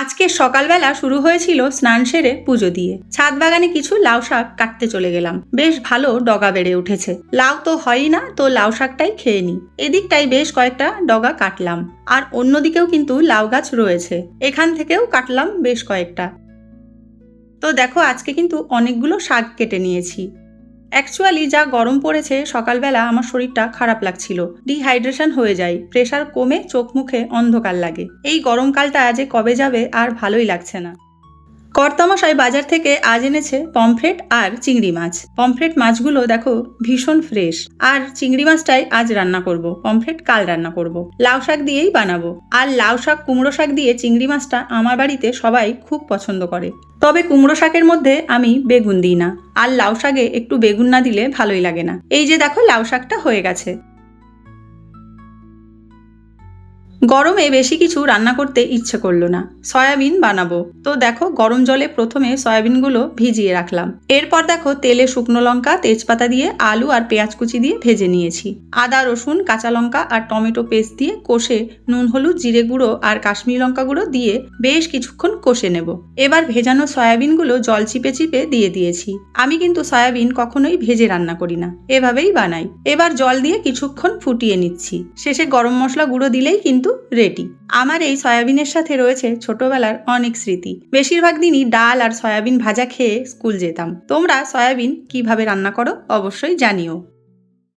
আজকে সকালবেলা শুরু হয়েছিল স্নান সেরে পুজো দিয়ে। ছাদ বাগানে কিছু লাউ শাক কাটতে চলে গেলাম। বেশ ভালো ডগা বেড়ে উঠেছে। লাউ তো হয়ই না, তো লাউ শাকটাই খেয়ে নি। এদিকটাই বেশ কয়েকটা ডগা কাটলাম, আর অন্যদিকেও কিন্তু লাউ গাছ রয়েছে, এখান থেকেও কাটলাম বেশ কয়েকটা। তো দেখো, আজকে কিন্তু অনেকগুলো শাক কেটে নিয়েছি। অ্যাকচুয়ালি যা গরম পড়েছে, সকালবেলা আমার শরীরটা খারাপ লাগছিল, ডিহাইড্রেশন হয়ে যায়, প্রেশার কমে চোখ মুখে অন্ধকার লাগে। এই গরমকালটা যে কবে যাবে আর ভালোই লাগছে না। কর্তামশাই বাজার থেকে আজ এনেছে পমফ্রেট আর চিংড়ি মাছ। পমফ্রেট মাছগুলো দেখো ভীষণ ফ্রেশ, আর চিংড়ি মাছটাই আজ রান্না করব, পমফ্রেট কাল রান্না করব। লাউ শাক দিয়েই বানাবো। আর লাউ শাক কুমড়ো শাক দিয়ে চিংড়ি মাছটা আমার বাড়িতে সবাই খুব পছন্দ করে। তবে কুমড়ো শাকের মধ্যে আমি বেগুন দিই না, আর লাউ শাকে একটু বেগুন না দিলে ভালোই লাগে না। এই যে দেখো, লাউ শাকটা হয়ে গেছে। গরমে বেশি কিছু রান্না করতে ইচ্ছে করলো না, সয়াবিন বানাবো। তো দেখো, গরম জলে প্রথমে সয়াবিনগুলো ভিজিয়ে রাখলাম। এরপর দেখো, তেলে শুকনো লঙ্কা তেজপাতা দিয়ে আলু আর পেঁয়াজ কুচি দিয়ে ভেজে নিয়েছি। আদা রসুন কাঁচা লঙ্কা আর টমেটো পেস্ট দিয়ে কষে নুন হলুদ জিরে গুঁড়ো আর কাশ্মীরি লঙ্কা গুঁড়ো দিয়ে বেশ কিছুক্ষণ কষে নেব। এবার ভেজানো সয়াবিনগুলো জল চিপে চিপে দিয়ে দিয়েছি। আমি কিন্তু সয়াবিন কখনোই ভেজে রান্না করি না, এভাবেই বানাই। এবার জল দিয়ে কিছুক্ষণ ফুটিয়ে নিচ্ছি। শেষে গরম মশলা গুঁড়ো দিলেই কিন্তু রেডি। আমার এই সয়াবিনের সাথে রয়েছে ছোটবেলার অনেক স্মৃতি। বেশিরভাগ দিনই ডাল আর সয়াবিন ভাজা খেয়ে স্কুল যেতাম। তোমরা সয়াবিন কিভাবে রান্না করো অবশ্যই জানিও।